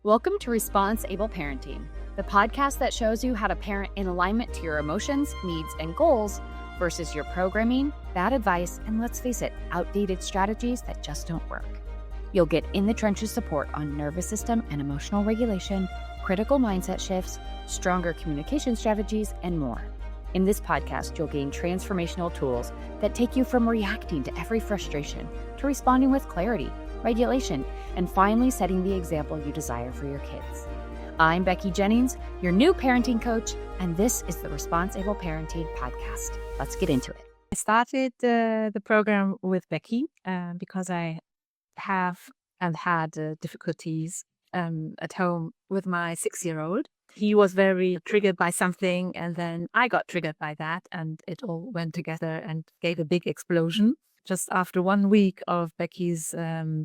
Welcome to ResponseABLE Parenting, the podcast that shows you how to parent in alignment to your emotions, needs, and goals versus your programming, bad advice, and let's face it, outdated strategies that just don't work. You'll get in the trenches support on nervous system and emotional regulation, critical mindset shifts, stronger communication strategies, and more. In this podcast, you'll gain transformational tools that take you from reacting to every frustration to responding with clarity, regulation, and finally setting the example you desire for your kids. I'm Becky Jennings, your new parenting coach, and this is the ResponseABLE Parenting podcast. Let's get into it. I started the program with Becky because I have and had difficulties at home with my 6-year-old. He was very triggered by something, and then I got triggered by that, and it all went together and gave a big explosion. Just after 1 week of Becky's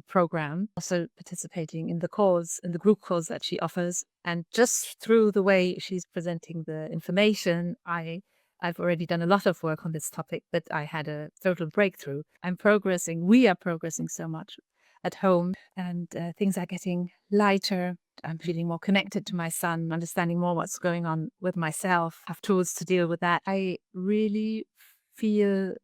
program, also participating in the calls, in the group calls that she offers, and just through the way she's presenting the information, I've already done a lot of work on this topic, but I had a total breakthrough. We are progressing so much at home, and things are getting lighter. I'm feeling more connected to my son, understanding more what's going on with myself, have tools to deal with that. I really feel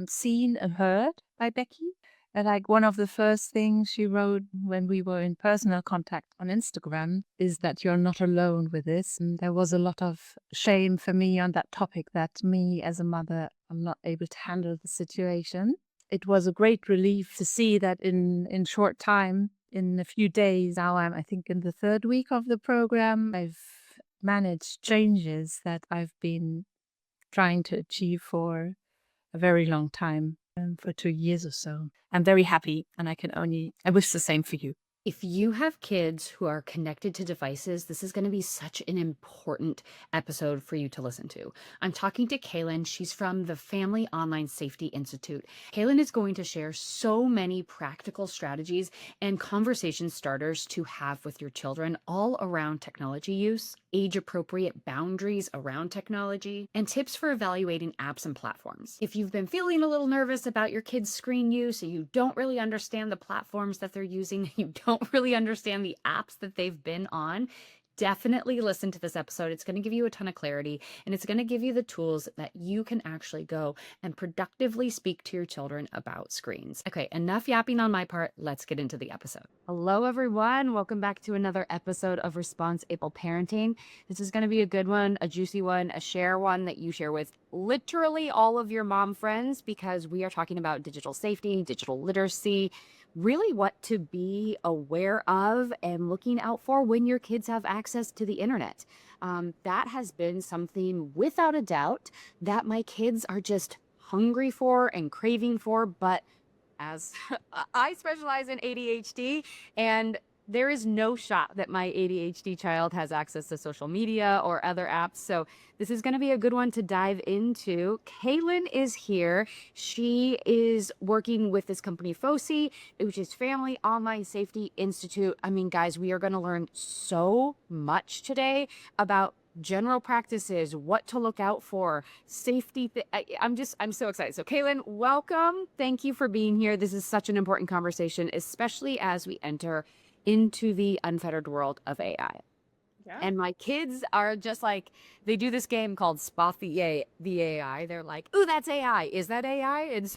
seen and heard by Becky. And like one of the first things she wrote when we were in personal contact on Instagram is that you're not alone with this. And there was a lot of shame for me on that topic, that me as a mother, I'm not able to handle the situation. It was a great relief to see that in short time, in a few days, now I think in the 3rd week of the program, I've managed changes that I've been trying to achieve for a very long time, for 2 years or so. I'm very happy, and I wish the same for you. If you have kids who are connected to devices, this is going to be such an important episode for you to listen to. I'm talking to Kaylin. She's from the Family Online Safety Institute. Kaylin is going to share so many practical strategies and conversation starters to have with your children all around technology use, age-appropriate boundaries around technology, and tips for evaluating apps and platforms. If you've been feeling a little nervous about your kids' screen use and you don't really understand the platforms that they're using, you don't really understand the apps that they've been on, definitely listen to this episode. It's going to give you a ton of clarity, and it's going to give you the tools that you can actually go and productively speak to your children about screens. Okay, enough yapping on my part. Let's get into the episode. Hello, everyone. Welcome back to another episode of ResponseABLE Parenting. This is going to be a good one, a juicy one, a share one that you share with literally all of your mom friends, because we are talking about digital safety, digital literacy, really what to be aware of and looking out for when your kids have access to the internet. That has been something without a doubt that my kids are just hungry for and craving for, but as I specialize in ADHD, and there is no shot that my ADHD child has access to social media or other apps. So this is going to be a good one to dive into. Kaylin is here. She is working with this company, FOSI, which is Family Online Safety Institute. I mean, guys, we are going to learn so much today about general practices, what to look out for, safety. I'm so excited. So Kaylin, welcome. Thank you for being here. This is such an important conversation, especially as we enter into the unfettered world of AI. Yeah. And my kids are just like, they do this game called Spot the AI. They're like, ooh, that's AI. Is that AI? And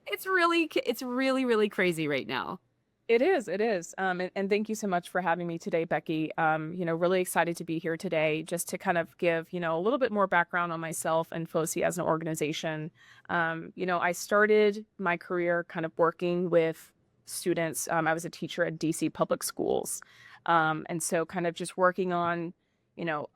it's really crazy right now. It is. And thank you so much for having me today, Becky. Really excited to be here today just to kind of give, a little bit more background on myself and FOSI as an organization. I started my career kind of working with students. I was a teacher at DC public schools. And so kind of just working on,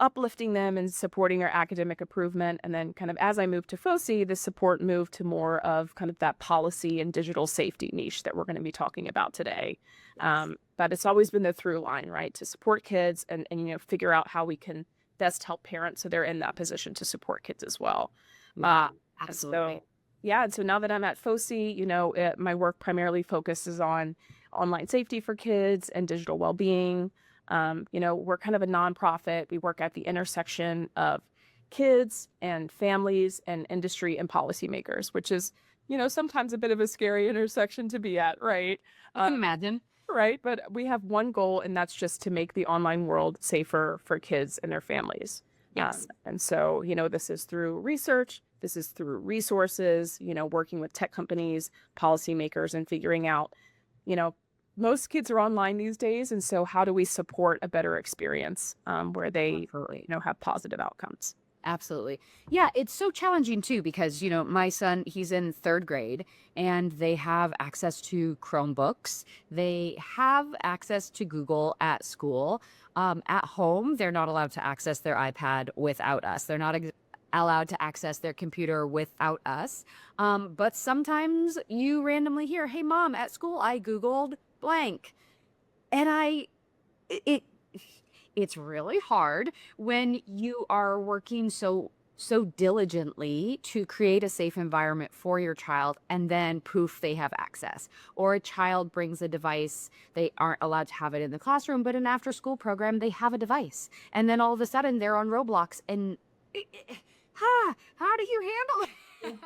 uplifting them and supporting their academic improvement. And then kind of as I moved to FOSI, the support moved to more of kind of that policy and digital safety niche that we're going to be talking about today. But it's always been the through line, right? To support kids and figure out how we can best help parents so they're in that position to support kids as well. Absolutely. And so now that I'm at FOSI, my work primarily focuses on online safety for kids and digital well-being. We're kind of a nonprofit. We work at the intersection of kids and families and industry and policymakers, which is, sometimes a bit of a scary intersection to be at, right? I can imagine. Right. But we have one goal, and that's just to make the online world safer for kids and their families. Yes. And so, this is through research, this is through resources, working with tech companies, policymakers, and figuring out, you know, most kids are online these days. And so, how do we support a better experience where they, Absolutely. have positive outcomes? Absolutely. Yeah, it's so challenging too because, my son, he's in third grade and they have access to Chromebooks. They have access to Google at school. At home, they're not allowed to access their iPad without us. They're not allowed to access their computer without us. But sometimes you randomly hear, hey, mom, at school, I Googled blank. And it it's really hard when you are working so diligently to create a safe environment for your child and then poof they have access, or a child brings a device, they aren't allowed to have it in the classroom, but an after school program they have a device, and then all of a sudden they're on Roblox and how do you handle it?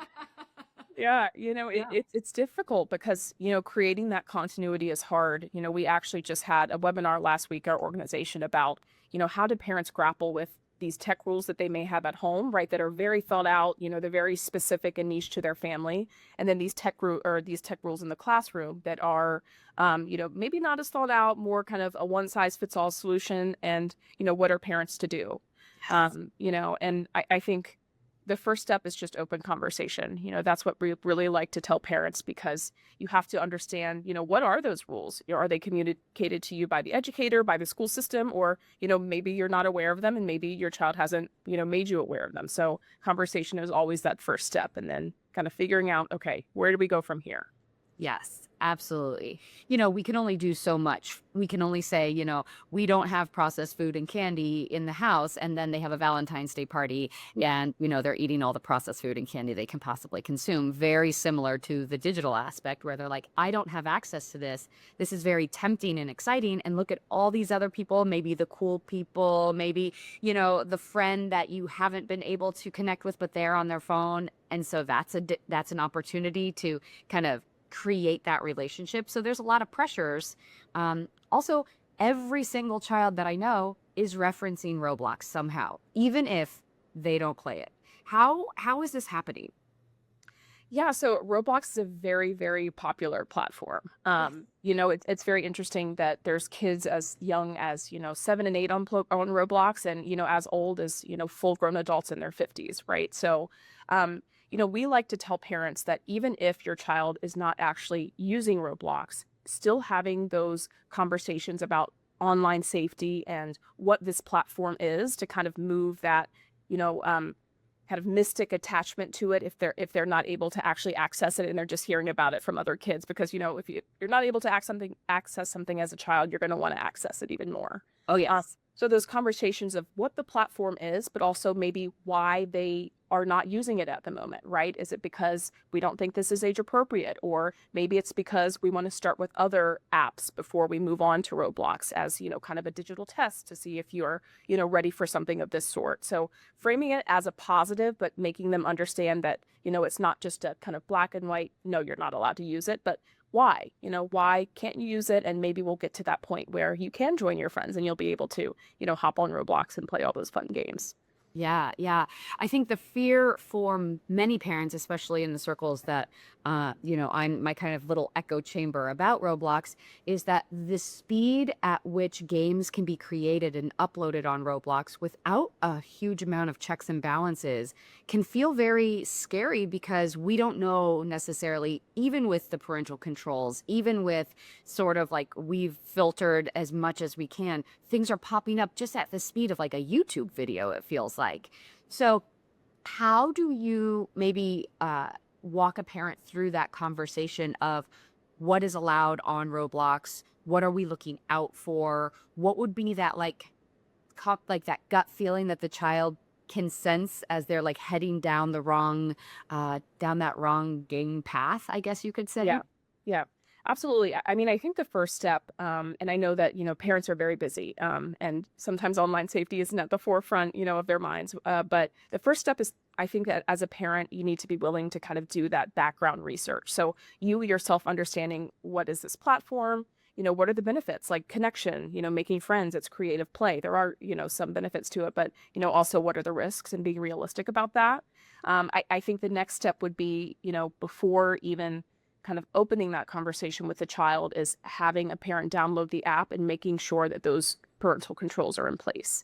Yeah, Yeah. it's difficult because, creating that continuity is hard. We actually just had a webinar last week, our organization, about, how do parents grapple with these tech rules that they may have at home, right? That are very thought out, they're very specific and niche to their family. And then these tech rules in the classroom that are, maybe not as thought out, more kind of a one size fits all solution. And, what are parents to do? And I think the first step is just open conversation. That's what we really like to tell parents, because you have to understand, what are those rules? Are they communicated to you by the educator, by the school system, or, maybe you're not aware of them and maybe your child hasn't, made you aware of them. So conversation is always that first step, and then kind of figuring out, okay, where do we go from here? Yes, absolutely. We can only do so much. We can only say, we don't have processed food and candy in the house. And then they have a Valentine's Day party and, they're eating all the processed food and candy they can possibly consume. Very similar to the digital aspect where they're like, I don't have access to this. This is very tempting and exciting. And look at all these other people, maybe the cool people, maybe, the friend that you haven't been able to connect with, but they're on their phone. And so that's an opportunity to kind of create that relationship. So there's a lot of pressures. Also, every single child that I know is referencing Roblox somehow, even if they don't play it. How is this happening? Yeah, so Roblox is a very, very popular platform. Yes. It's very interesting that there's kids as young as, 7 and 8 on Roblox, and, as old as, full grown adults in their 50s, right? So, we like to tell parents that even if your child is not actually using Roblox, still having those conversations about online safety and what this platform is, to kind of move that, you know, um, kind of mystic attachment to it, if they're not able to actually access it and they're just hearing about it from other kids, because if you're not able to access something as a child, you're going to want to access it even more. Oh, uh, yes. so those conversations of what the platform is, but also maybe why they are not using it at the moment, right? Is it because we don't think this is age appropriate? Or maybe it's because we want to start with other apps before we move on to Roblox as, kind of a digital test to see if you're, ready for something of this sort. So framing it as a positive, but making them understand that, it's not just a kind of black and white, no, you're not allowed to use it, but why? Why can't you use it? And maybe we'll get to that point where you can join your friends and you'll be able to, hop on Roblox and play all those fun games. Yeah, yeah. I think the fear for many parents, especially in the circles that, I'm my kind of little echo chamber about Roblox, is that the speed at which games can be created and uploaded on Roblox without a huge amount of checks and balances can feel very scary because we don't know necessarily, even with the parental controls, even with sort of like we've filtered as much as we can, things are popping up just at the speed of like a YouTube video, it feels like. So, how do you maybe walk a parent through that conversation of what is allowed on Roblox? What are we looking out for? What would be that like, like that gut feeling that the child can sense as they're like heading down down that wrong game path, I guess you could say? Yeah. Yeah. Absolutely. I mean, I think the first step, and I know that, parents are very busy, and sometimes online safety isn't at the forefront, of their minds. But the first step is, I think that as a parent, you need to be willing to kind of do that background research. So you yourself understanding, what is this platform? what are the benefits? Like connection, making friends, it's creative play. There are, some benefits to it, but, also what are the risks and being realistic about that. I think the next step would be, before even kind of opening that conversation with the child is having a parent download the app and making sure that those parental controls are in place.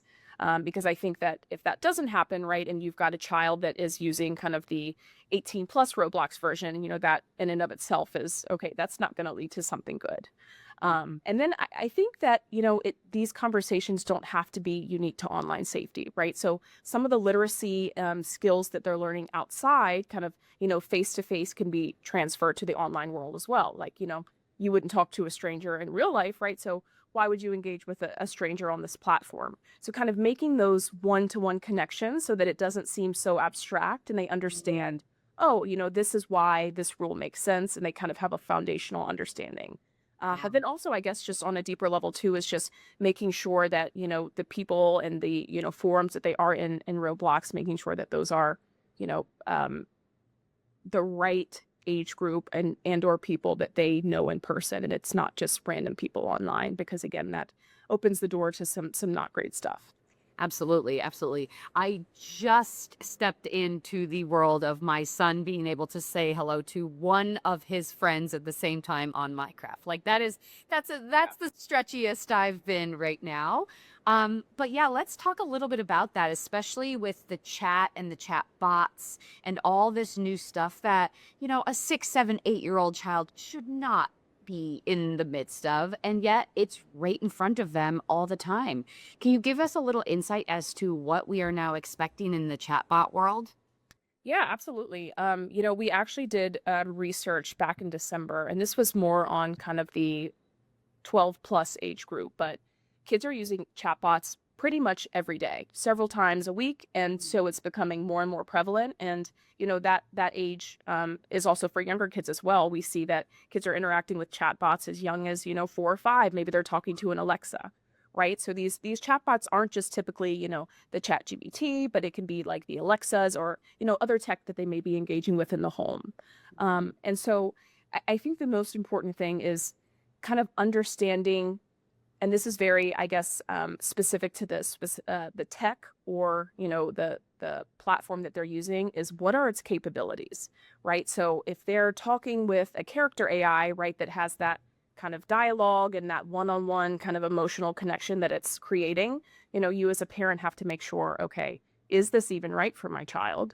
Because I think that if that doesn't happen, right, and you've got a child that is using kind of the 18 plus Roblox version, that in and of itself is, okay, that's not going to lead to something good. And then I think that, these conversations don't have to be unique to online safety, right? So some of the literacy skills that they're learning outside kind of, face to face can be transferred to the online world as well. Like, you wouldn't talk to a stranger in real life, right? So why would you engage with a stranger on this platform? So kind of making those one-to-one connections so that it doesn't seem so abstract and they understand, oh, this is why this rule makes sense, and they kind of have a foundational understanding. But then also, I guess, just on a deeper level too, is just making sure that, the people and the, forums that they are in Roblox, making sure that those are, you know, um, the right age group and or people that they know in person, and it's not just random people online, because again, that opens the door to some not great stuff. Absolutely, absolutely. I just stepped into the world of my son being able to say hello to one of his friends at the same time on Minecraft. Like that's the stretchiest I've been right now. But yeah, let's talk a little bit about that, especially with the chat and the chat bots and all this new stuff that, a 6, 7, 8-year-old child should not be in the midst of, and yet it's right in front of them all the time. Can you give us a little insight as to what we are now expecting in the chatbot world? Yeah, absolutely. We actually did research back in December, and this was more on kind of the 12 plus age group, but kids are using chatbots pretty much every day, several times a week, and so it's becoming more and more prevalent. And that age is also for younger kids as well. We see that kids are interacting with chatbots as young as 4 or 5. Maybe they're talking to an Alexa, right? So these chatbots aren't just typically the Chat GPT, but it can be like the Alexas or other tech that they may be engaging with in the home. And so I think the most important thing is kind of understanding, and this is very, I guess, specific to this, the tech or, the platform that they're using, is what are its capabilities, right? So if they're talking with a character AI, right, that has that kind of dialogue and that one-on-one kind of emotional connection that it's creating, you as a parent have to make sure, okay, is this even right for my child?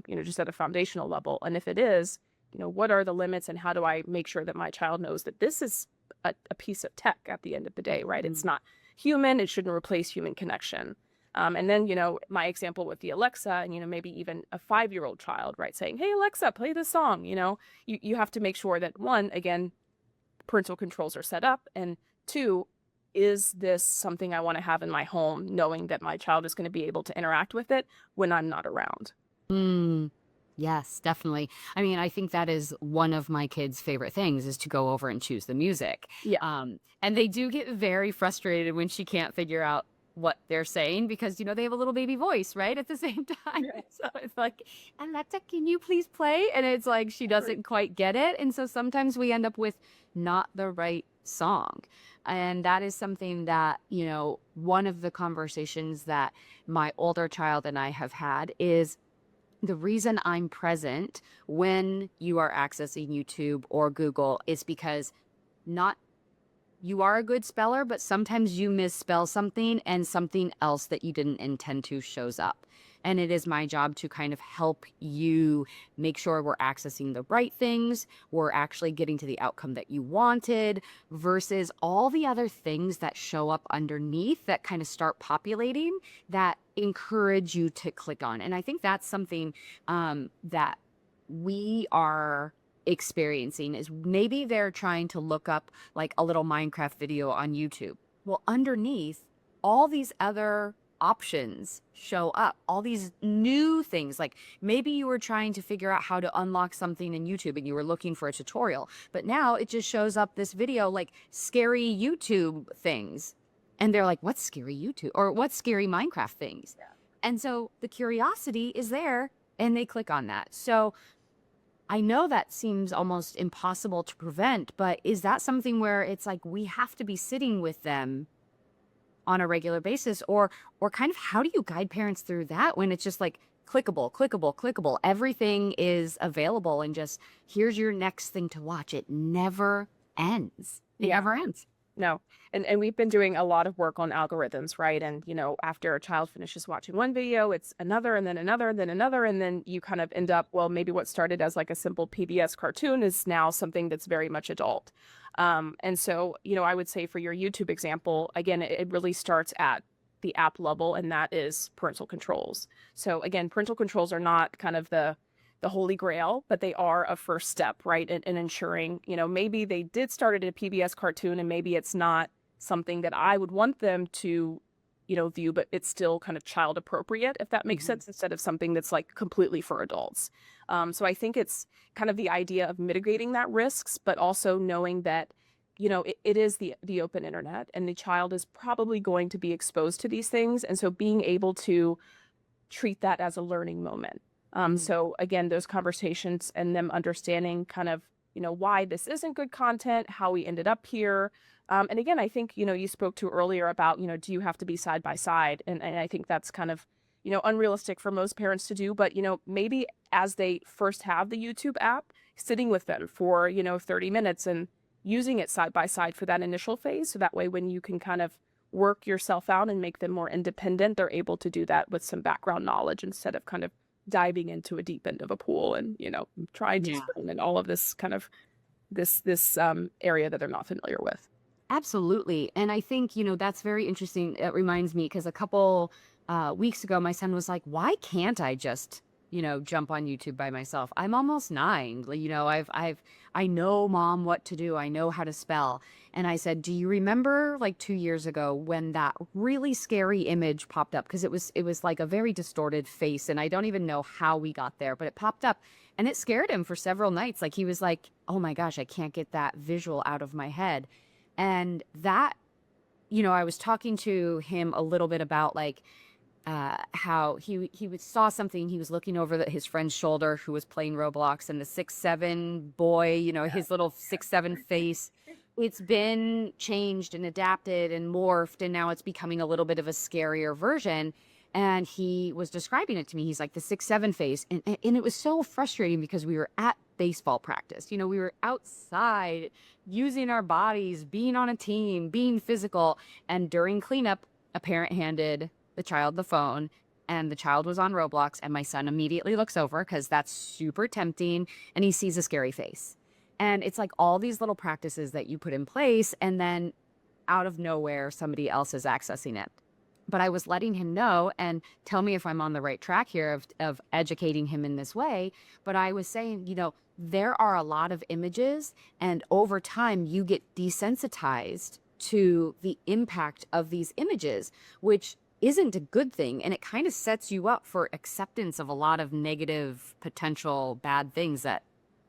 Just at a foundational level. And if it is, what are the limits, and how do I make sure that my child knows that this is a piece of tech at the end of the day, right? It's not human. It shouldn't replace human connection. And then, my example with the Alexa, and, maybe even a 5-year-old child, right, saying, hey, Alexa, play this song, you have to make sure that, one, again, parental controls are set up, and two, is this something I want to have in my home, knowing that my child is going to be able to interact with it when I'm not around? Mm, yes, definitely. I mean, I think that is one of my kids' favorite things, is to go over and choose the music. Yeah. And they do get very frustrated when she can't figure out what they're saying, because, they have a little baby voice, right? At the same time. Right. So it's like, Alexa, can you please play? And it's like, she doesn't quite get it. And so sometimes we end up with not the right song. And that is something that, one of the conversations that my older child and I have had is, the reason I'm present when you are accessing YouTube or Google is because, not you are a good speller, but sometimes you misspell something and something else that you didn't intend to shows up. And it is my job to kind of help you make sure we're accessing the right things, we're actually getting to the outcome that you wanted, versus all the other things that show up underneath that kind of start populating that encourage you to click on. And I think that's something that we are experiencing, is maybe they're trying to look up like a little Minecraft video on YouTube. Well, underneath, all these other options show up, all these new things. Like maybe you were trying to figure out how to unlock something in YouTube and you were looking for a tutorial, but now it just shows up this video like scary YouTube things. And they're like, what's scary YouTube, or what's scary Minecraft things? Yeah. And so the curiosity is there and they click on that. So I know that seems almost impossible to prevent, but is that something where it's like we have to be sitting with them on a regular basis, or kind of how do you guide parents through that when it's just like clickable, clickable, clickable, everything is available and just here's your next thing to watch. It never ends. It Yeah. never ends. No. And we've been doing a lot of work on algorithms, right? And, after a child finishes watching one video, it's another and then another and then another. And then you kind of end up, well, maybe what started as like a simple PBS cartoon is now something that's very much adult. And so, I would say for your YouTube example, again, it really starts at the app level, and that is parental controls. So again, parental controls are not kind of the holy grail, but they are a first step, right? In ensuring, maybe they did start at a PBS cartoon and maybe it's not something that I would want them to, view, but it's still kind of child appropriate, if that makes sense, instead of something that's like completely for adults. So I think it's kind of the idea of mitigating that risks, but also knowing that, it is the open internet and the child is probably going to be exposed to these things. And so being able to treat that as a learning moment. So again, those conversations and them understanding kind of, why this isn't good content, how we ended up here. And again, I think, you spoke to earlier about, do you have to be side by side? And I think that's kind of, unrealistic for most parents to do. But, maybe as they first have the YouTube app, sitting with them for, 30 minutes and using it side by side for that initial phase. So that way, when you can kind of work yourself out and make them more independent, they're able to do that with some background knowledge instead of kind of diving into a deep end of a pool and, trying to swim in all of this kind of this area that they're not familiar with. Absolutely. And I think, that's very interesting. It reminds me because a couple weeks ago, my son was like, why can't I just, jump on YouTube by myself? I'm almost 9. I know, mom, what to do. I know how to spell. And I said, do you remember like 2 years ago when that really scary image popped up? Because it was like a very distorted face. And I don't even know how we got there, but it popped up and it scared him for several nights. Like he was like, oh my gosh, I can't get that visual out of my head. And that, I was talking to him a little bit about like how he saw something. He was looking over his friend's shoulder who was playing Roblox, and the 6'7" boy, his little 6'7" face. It's been changed and adapted and morphed, and now it's becoming a little bit of a scarier version. And he was describing it to me. He's like the 6'7" face, and it was so frustrating because we were at baseball practice. We were outside using our bodies, being on a team, being physical, and during cleanup, a parent handed the child the phone and the child was on Roblox, and my son immediately looks over because that's super tempting, and he sees a scary face. And it's like all these little practices that you put in place, and then out of nowhere, somebody else is accessing it. But I was letting him know, and tell me if I'm on the right track here of educating him in this way. But I was saying, there are a lot of images, and over time you get desensitized to the impact of these images, which isn't a good thing. And it kind of sets you up for acceptance of a lot of negative, potential bad things that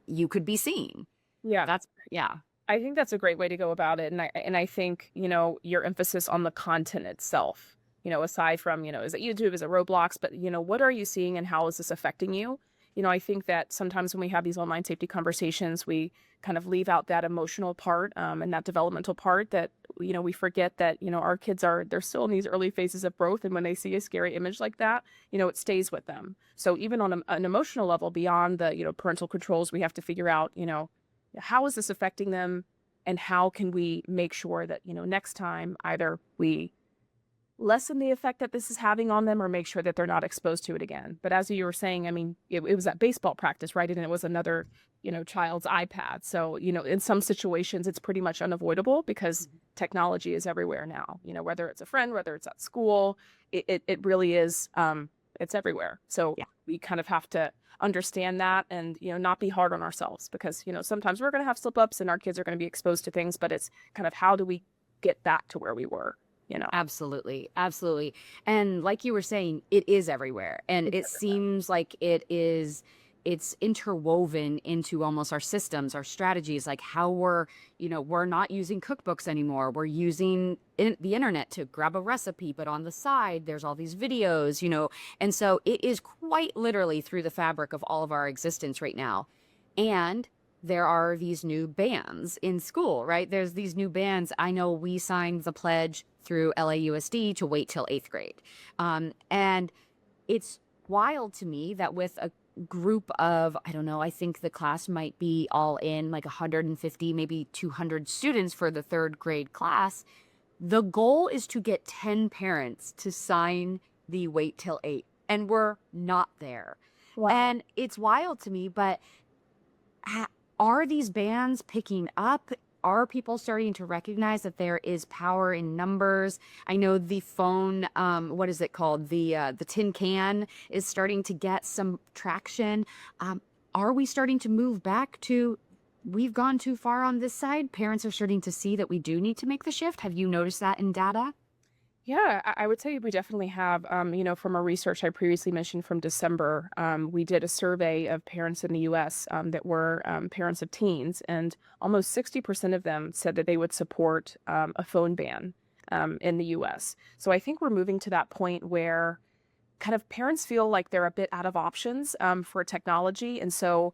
you could be seeing. Yeah. Yeah. I think that's a great way to go about it. And I think, your emphasis on the content itself, aside from, is it YouTube, is it Roblox, but, what are you seeing and how is this affecting you? I think that sometimes when we have these online safety conversations, we kind of leave out that emotional part and that developmental part that, we forget that, our kids they're still in these early phases of growth. And when they see a scary image like that, it stays with them. So even on an emotional level, beyond the, parental controls, we have to figure out, how is this affecting them and how can we make sure that, next time either we lessen the effect that this is having on them or make sure that they're not exposed to it again. But as you were saying, I mean, it was at baseball practice, right? And it was another, child's iPad. So, in some situations, it's pretty much unavoidable because technology is everywhere now, whether it's a friend, whether it's at school, it really is, it's everywhere. So we kind of have to understand that and, not be hard on ourselves because, sometimes we're going to have slip ups and our kids are going to be exposed to things, but it's kind of how do we get back to where we were? Absolutely. Absolutely. And like you were saying, it is everywhere. And it seems like it's interwoven into almost our systems, our strategies, like how we're not using cookbooks anymore. We're using the internet to grab a recipe, but on the side, there's all these videos, and so it is quite literally through the fabric of all of our existence right now. And there are these new bans in school, right? There's these new bans. I know we signed the pledge through LAUSD to wait till 8th grade. And it's wild to me that with a group of, I don't know, I think the class might be all in like 150, maybe 200 students for the 3rd grade class. The goal is to get 10 parents to sign the wait till 8, and we're not there. Wow. And it's wild to me, but are these bans picking up? Are people starting to recognize that there is power in numbers? I know the phone, what is it called? The tin can is starting to get some traction. Are we starting to move back to, we've gone too far on this side? Parents are starting to see that we do need to make the shift. Have you noticed that in data? Yeah, I would say we definitely have. From our research I previously mentioned from December, we did a survey of parents in the US that were parents of teens, and almost 60% of them said that they would support a phone ban in the US. So I think we're moving to that point where kind of parents feel like they're a bit out of options for technology. And so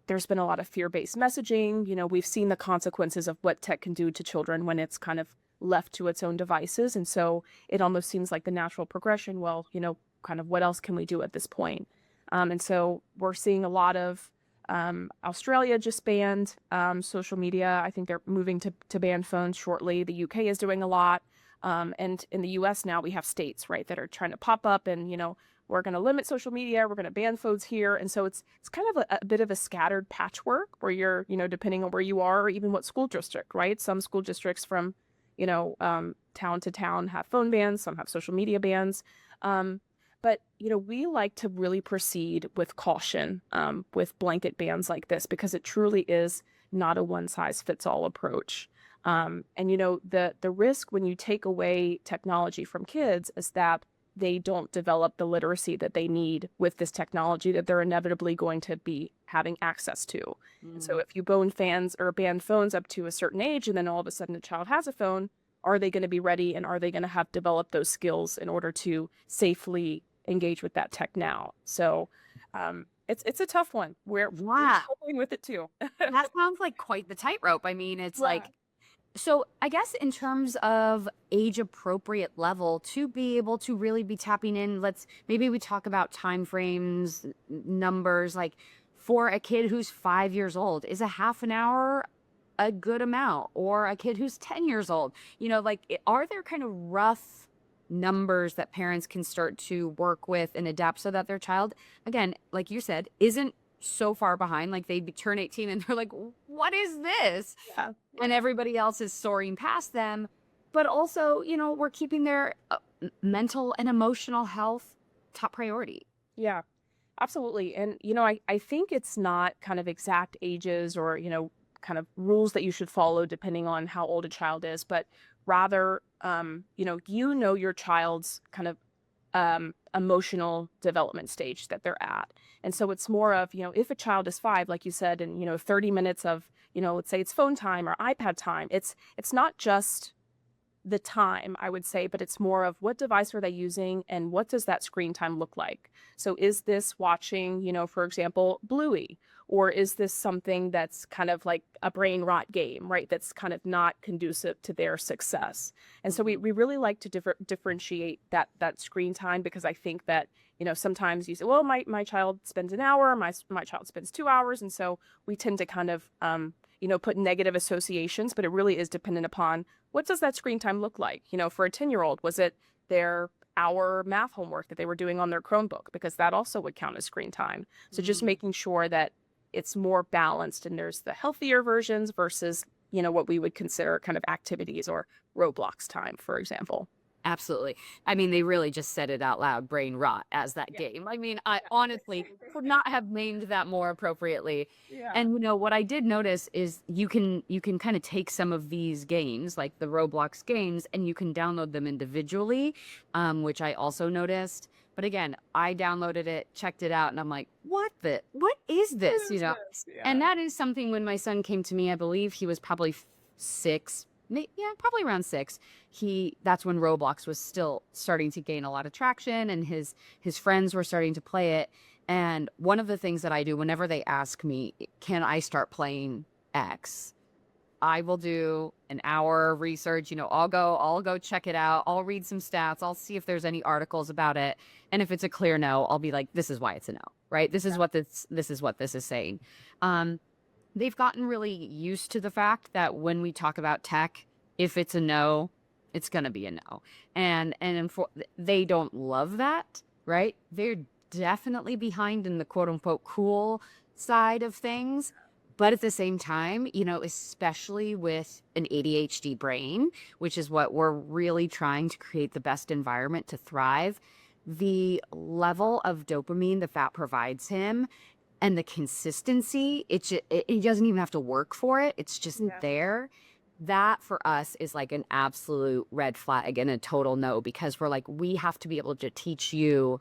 there's been a lot of fear-based messaging. We've seen the consequences of what tech can do to children when it's kind of left to its own devices. And so it almost seems like the natural progression. Well, kind of what else can we do at this point? And so we're seeing a lot of Australia just banned social media. I think they're moving to ban phones shortly. The UK is doing a lot. And in the US now we have states, right, that are trying to pop up and, we're going to limit social media. We're going to ban phones here. And so it's kind of a bit of a scattered patchwork where you're, depending on where you are or even what school district, right? Some school districts from, town to town have phone bans. Some have social media bans. But, we like to really proceed with caution with blanket bans like this, because it truly is not a one size fits all approach. The risk when you take away technology from kids is that they don't develop the literacy that they need with this technology that they're inevitably going to be having access to. And so if you ban phones up to a certain age, and then all of a sudden a child has a phone, are they going to be ready, and are they going to have developed those skills in order to safely engage with that tech now? So it's a tough one. We're struggling with it too. That sounds like quite the tightrope. I mean, it's Yeah. like, so I guess in terms of age appropriate level to be able to really be tapping in, maybe we talk about time frames, numbers, like for a kid who's 5 years old, is a half an hour a good amount? Or a kid who's 10 years old, are there kind of rough numbers that parents can start to work with and adapt so that their child, again, like you said, isn't so far behind, like they turn 18 and they're like, what is this? Yeah. And everybody else is soaring past them. But also, we're keeping their mental and emotional health top priority. Yeah, absolutely. And, I think it's not kind of exact ages or, kind of rules that you should follow depending on how old a child is, but rather, your child's kind of emotional development stage that they're at. And so it's more of, if a child is 5, like you said, and, 30 minutes of, let's say it's phone time or iPad time, it's not just the time, I would say, but it's more of what device are they using and what does that screen time look like? So is this watching, for example, Bluey, or is this something that's kind of like a brain rot game, right? That's kind of not conducive to their success. And so we really like to differentiate that screen time, because I think that, sometimes you say, well, my child spends an hour, my child spends 2 hours. And so we tend to kind of, put negative associations, but it really is dependent upon what does that screen time look like? For a 10-year-old, was it their hour math homework that they were doing on their Chromebook? Because that also would count as screen time. So just making sure that it's more balanced and there's the healthier versions versus, what we would consider kind of activities or Roblox time, for example. Absolutely. I mean, they really just said it out loud, brain rot, as that game. I mean, I honestly could not have named that more appropriately. Yeah. And what I did notice is you can kind of take some of these games, like the Roblox games, and you can download them individually, which I also noticed. But again, I downloaded it, checked it out, and I'm like, what is this? Yeah. And that is something when my son came to me, I believe he was probably 6, probably around 6. That's when Roblox was still starting to gain a lot of traction, and his friends were starting to play it. And one of the things that I do whenever they ask me, can I start playing X? I will do an hour of research. I'll go check it out. I'll read some stats. I'll see if there's any articles about it. And if it's a clear no, I'll be like, this is why it's a no, right? This is what this is saying. They've gotten really used to the fact that when we talk about tech, if it's a no, it's going to be a no. And they don't love that, right? They're definitely behind in the quote unquote cool side of things. But at the same time, especially with an ADHD brain, which is what we're really trying to create the best environment to thrive, the level of dopamine that provides him and the consistency, he doesn't even have to work for it. It's just there. That for us is like an absolute red flag and a total no, because we're like, we have to be able to teach you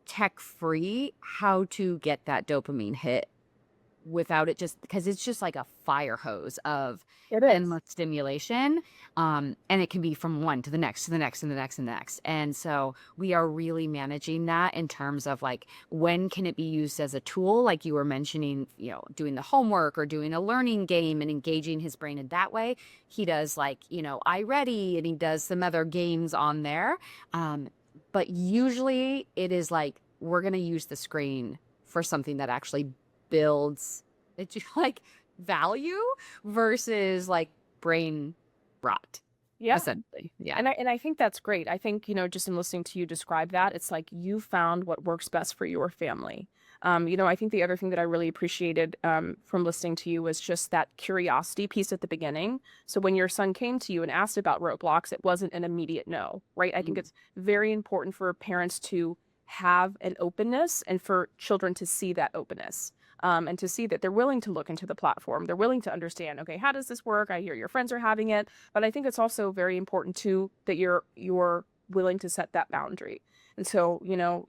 tech-free how to get that dopamine hit without it, just because it's just like a fire hose of endless stimulation. And it can be from one to the next, to the next, and the next, and the next. And so we are really managing that in terms of like, when can it be used as a tool? Like you were mentioning, doing the homework or doing a learning game and engaging his brain in that way. He does like, iReady, and he does some other games on there. But usually it is like, we're going to use the screen for something that actually builds it's like value versus like brain rot. Yeah. Essentially. Yeah. And I think that's great. I think, just in listening to you describe that, it's like you found what works best for your family. I think the other thing that I really appreciated from listening to you was just that curiosity piece at the beginning. So when your son came to you and asked about Roblox, it wasn't an immediate no, right? I think it's very important for parents to have an openness and for children to see that openness. And to see that they're willing to look into the platform. They're willing to understand, okay, how does this work? I hear your friends are having it. But I think it's also very important too that you're willing to set that boundary. And so,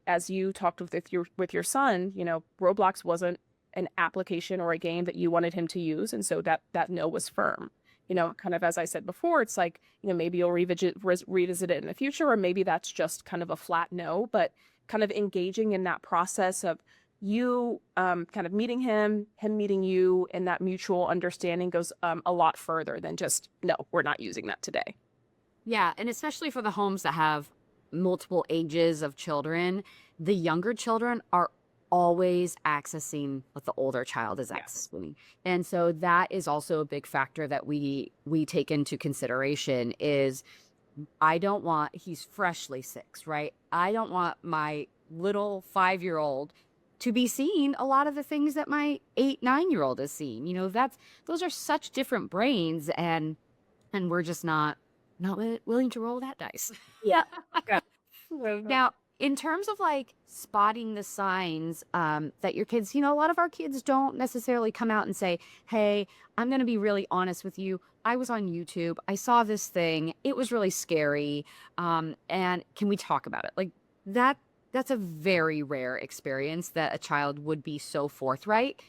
as you talked with your son, Roblox wasn't an application or a game that you wanted him to use. And so that no was firm. Kind of as I said before, it's like, maybe you'll revisit it in the future, or maybe that's just kind of a flat no, but kind of engaging in that process of you kind of meeting him meeting you, and that mutual understanding goes a lot further than just, no, we're not using that today. Yeah. And especially for the homes that have multiple ages of children, the younger children are always accessing what the older child is accessing. And so that is also a big factor that we take into consideration is he's freshly 6, right? I don't want my little 5-year-old to be seeing a lot of the things that my 8-9-year-old is seeing. Those are such different brains, and we're just not willing to roll that dice. Yeah. Now, in terms of like spotting the signs that your kids, a lot of our kids don't necessarily come out and say, hey, I'm going to be really honest with you. I was on YouTube. I saw this thing. It was really scary. And can we talk about it? Like that's a very rare experience that a child would be so forthright.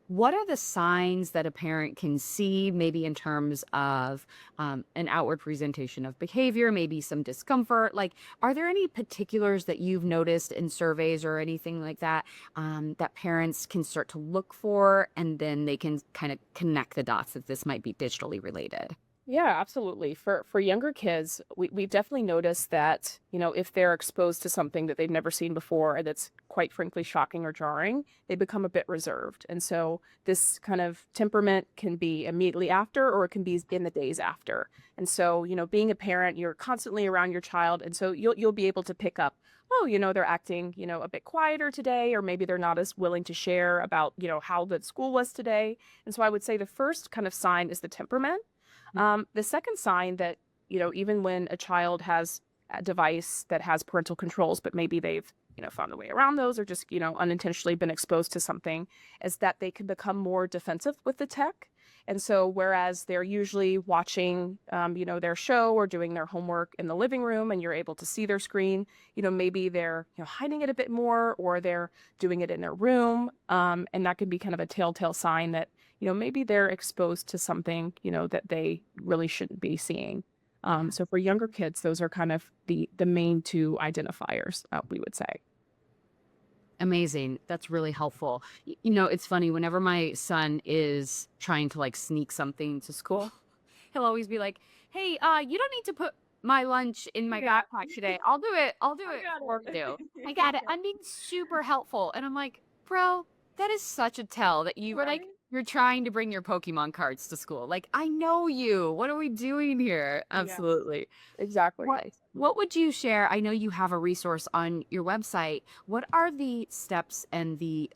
What are the signs that a parent can see, maybe in terms of an outward presentation of behavior, maybe some discomfort? Like, are there any particulars that you've noticed in surveys or anything like that that parents can start to look for, and then they can kind of connect the dots that this might be digitally related? Yeah, absolutely. For younger kids, we've definitely noticed that, if they're exposed to something that they've never seen before and that's quite frankly shocking or jarring, they become a bit reserved. And so this kind of temperament can be immediately after, or it can be in the days after. And so, being a parent, you're constantly around your child. And so you'll be able to pick up, oh, they're acting, a bit quieter today, or maybe they're not as willing to share about, how the school was today. And so I would say the first kind of sign is the temperament. The second sign that, even when a child has a device that has parental controls, but maybe they've, found a way around those, or just, unintentionally been exposed to something, is that they can become more defensive with the tech. And so whereas they're usually watching, their show or doing their homework in the living room, and you're able to see their screen, maybe they're, hiding it a bit more, or they're doing it in their room. And that can be kind of a telltale sign that, maybe they're exposed to something, that they really shouldn't be seeing. So for younger kids, those are kind of the main two identifiers, we would say. Amazing. That's really helpful. It's funny, whenever my son is trying to like sneak something to school, he'll always be like, "Hey, you don't need to put my lunch in my Yeah. backpack today. I'll do it. I'll do I it got for it. you. I got it." I'm being super helpful. And I'm like, bro, that is such a tell that you were like, Right? you're trying to bring your Pokemon cards to school. Like, I know you. What are we doing here? Yeah, Absolutely. exactly. What would you share? I know you have a resource on your website. What are the steps and the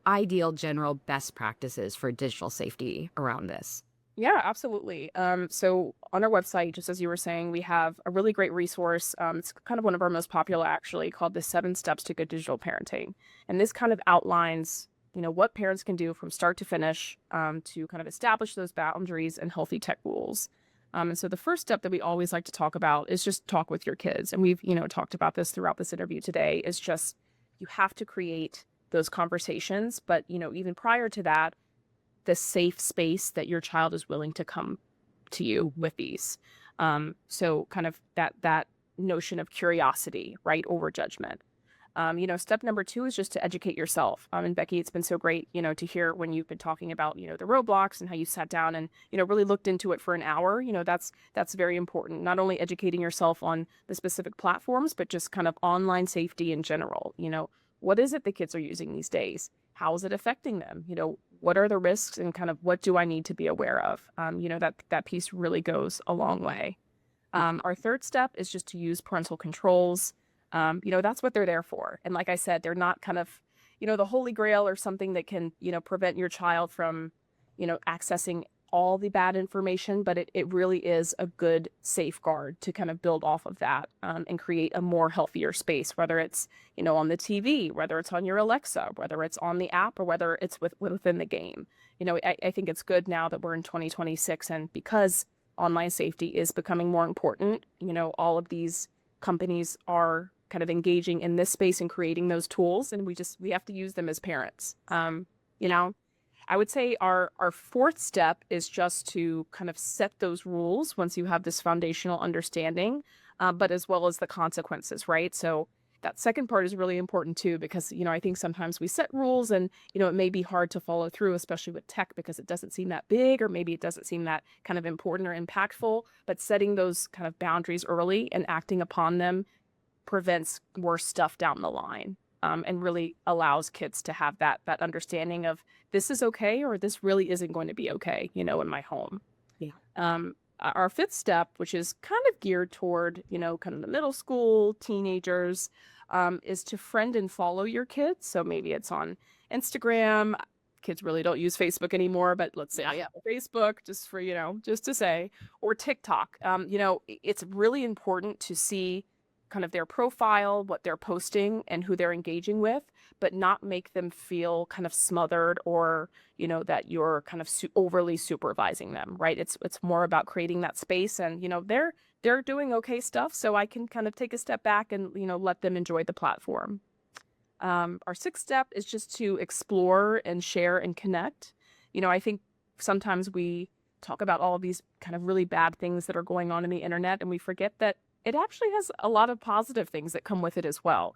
ideal general best practices for digital safety around this? Yeah, absolutely. So on our website, just as you were saying, we have a really great resource. It's kind of one of our most popular, actually, called the 7 Steps to Good Digital Parenting. And this kind of outlines, what parents can do from start to finish to kind of establish those boundaries and healthy tech rules. And so the first step that we always like to talk about is just talk with your kids. And we've, talked about this throughout this interview today, is just you have to create those conversations. But, even prior to that, the safe space that your child is willing to come to you with these. So kind of that notion of curiosity, right, over judgment. Step number 2 is just to educate yourself. And Becky, it's been so great, to hear when you've been talking about, the Roblox and how you sat down and, really looked into it for an hour. That's very important. Not only educating yourself on the specific platforms, but just kind of online safety in general. What is it the kids are using these days? How is it affecting them? What are the risks and kind of what do I need to be aware of? That piece really goes a long way. Our third step is just to use parental controls. That's what they're there for. And like I said, they're not kind of, the holy grail or something that can, prevent your child from, accessing all the bad information, but it really is a good safeguard to kind of build off of that and create a more healthier space, whether it's, on the TV, whether it's on your Alexa, whether it's on the app, or whether it's within the game. I think it's good now that we're in 2026, and because online safety is becoming more important, all of these companies are kind of engaging in this space and creating those tools, and we have to use them as parents. I would say our fourth step is just to kind of set those rules once you have this foundational understanding, but as well as the consequences, right? So that second part is really important too, because, I think sometimes we set rules and, it may be hard to follow through, especially with tech, because it doesn't seem that big, or maybe it doesn't seem that kind of important or impactful, but setting those kind of boundaries early and acting upon them prevents worse stuff down the line. And really allows kids to have that understanding of this is okay, or this really isn't going to be okay, in my home. Yeah. Our fifth step, which is kind of geared toward, kind of the middle school, teenagers, is to friend and follow your kids. So maybe it's on Instagram. Kids really don't use Facebook anymore, but let's say Facebook, just for, just to say, or TikTok. It's really important to see kind of their profile, what they're posting, and who they're engaging with, but not make them feel kind of smothered or, that you're kind of overly supervising them, right? It's more about creating that space, and, they're doing okay stuff, so I can kind of take a step back and, let them enjoy the platform. Our sixth step is just to explore and share and connect. I think sometimes we talk about all of these kind of really bad things that are going on in the internet, and we forget that it actually has a lot of positive things that come with it as well.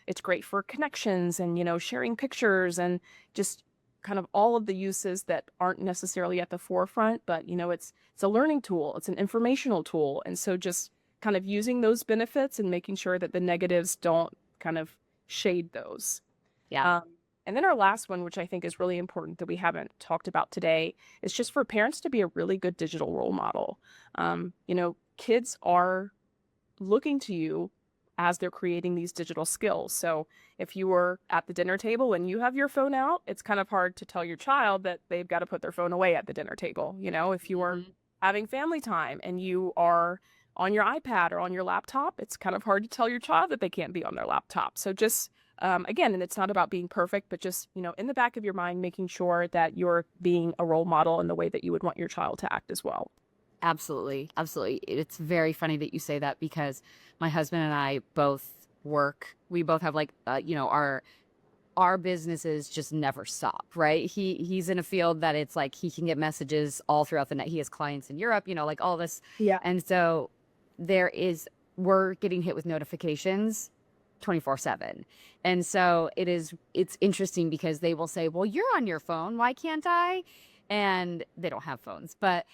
It's great for connections and, sharing pictures and just kind of all of the uses that aren't necessarily at the forefront, but, it's a learning tool. It's an informational tool. And so just kind of using those benefits and making sure that the negatives don't kind of shade those. Yeah. And then our last one, which I think is really important that we haven't talked about today, is just for parents to be a really good digital role model. Kids are looking to you as they're creating these digital skills. So if you were at the dinner table and you have your phone out, it's kind of hard to tell your child that they've got to put their phone away at the dinner table. If you are having family time and you are on your iPad or on your laptop, it's kind of hard to tell your child that they can't be on their laptop. So just, again, and it's not about being perfect, but just, in the back of your mind, making sure that you're being a role model in the way that you would want your child to act as well. Absolutely. Absolutely. It's very funny that you say that, because my husband and I both work. We both have our businesses just never stop, right? He's in a field that it's like he can get messages all throughout the night. He has clients in Europe, like all this. Yeah. And so we're getting hit with notifications 24/7. And so it's interesting because they will say, well, you're on your phone. Why can't I? And they don't have phones. But,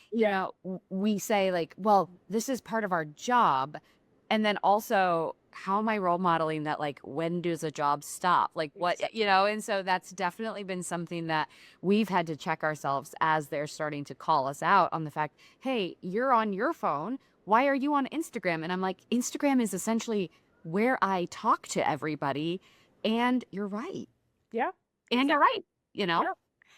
we say like, well, this is part of our job. And then also, how am I role modeling that? Like, when does a job stop? Like, what, and so that's definitely been something that we've had to check ourselves as they're starting to call us out on the fact, hey, you're on your phone. Why are you on Instagram? And I'm like, Instagram is essentially where I talk to everybody. And you're right. Yeah. And you're right. Yeah.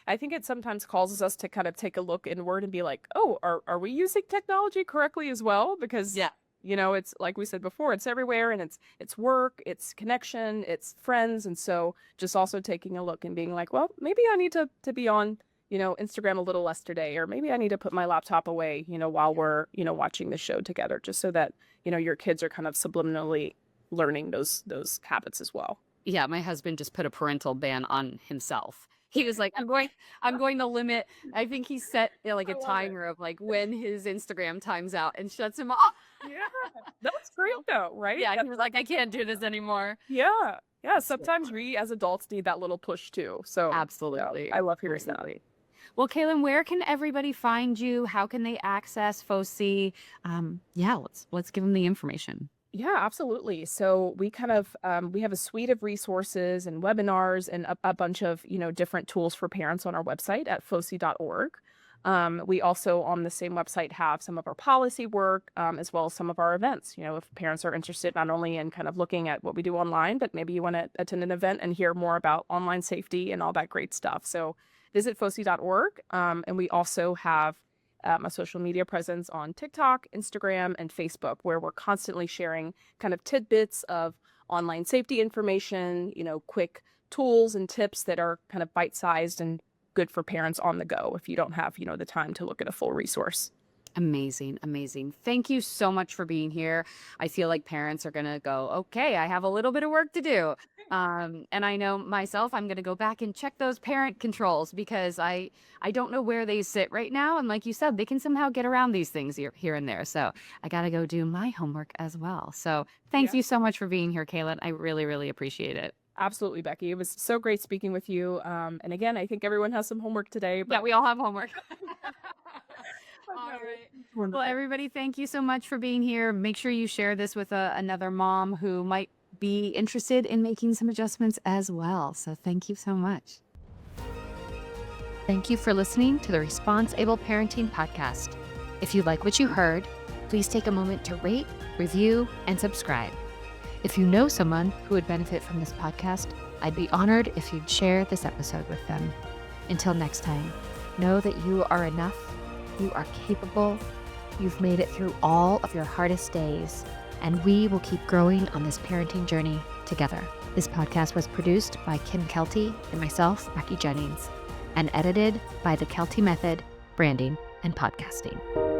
I think it sometimes causes us to kind of take a look inward and be like, oh, are we using technology correctly as well? Because it's like we said before, it's everywhere, and it's work, it's connection, it's friends. And so just also taking a look and being like, well, maybe I need to be on, Instagram a little less today, or maybe I need to put my laptop away, while we're, watching the show together, just so that, your kids are kind of subliminally learning those habits as well. Yeah, my husband just put a parental ban on himself. He was like, I'm going to limit. I think he set like a timer of like when his Instagram times out and shuts him off. Yeah, that's great though, right? Yeah, he was like, I can't do this anymore. Yeah. Sometimes we as adults need that little push too. So absolutely, I love hearing that. Well, Kaylin, where can everybody find you? How can they access FOSI? Let's give them the information. Yeah, absolutely. So we kind of we have a suite of resources and webinars and a bunch of different tools for parents on our website at FOSI.org. We also on the same website have some of our policy work as well as some of our events. If parents are interested not only in kind of looking at what we do online, but maybe you want to attend an event and hear more about online safety and all that great stuff. So visit FOSI.org. And we also have a social media presence on TikTok, Instagram, and Facebook, where we're constantly sharing kind of tidbits of online safety information, quick tools and tips that are kind of bite-sized and good for parents on the go if you don't have, the time to look at a full resource. Amazing. Amazing. Thank you so much for being here. I feel like parents are going to go, okay, I have a little bit of work to do. And I know myself, I'm going to go back and check those parent controls because I don't know where they sit right now. And like you said, they can somehow get around these things here and there. So I got to go do my homework as well. So thank you so much for being here, Kaylin. I really, really appreciate it. Absolutely, Becky. It was so great speaking with you. And again, I think everyone has some homework today. But... yeah, we all have homework. All right. Well, everybody, thank you so much for being here. Make sure you share this with another mom who might be interested in making some adjustments as well. So thank you so much. Thank you for listening to the ResponseABLE Parenting podcast. If you like what you heard, please take a moment to rate, review, and subscribe. If you know someone who would benefit from this podcast, I'd be honored if you'd share this episode with them. Until next time, know that you are enough. You are capable. You've made it through all of your hardest days, and we will keep growing on this parenting journey together. This podcast was produced by Kim Kelty and myself, Becky Jennings, and edited by the Kelty Method, Branding and Podcasting.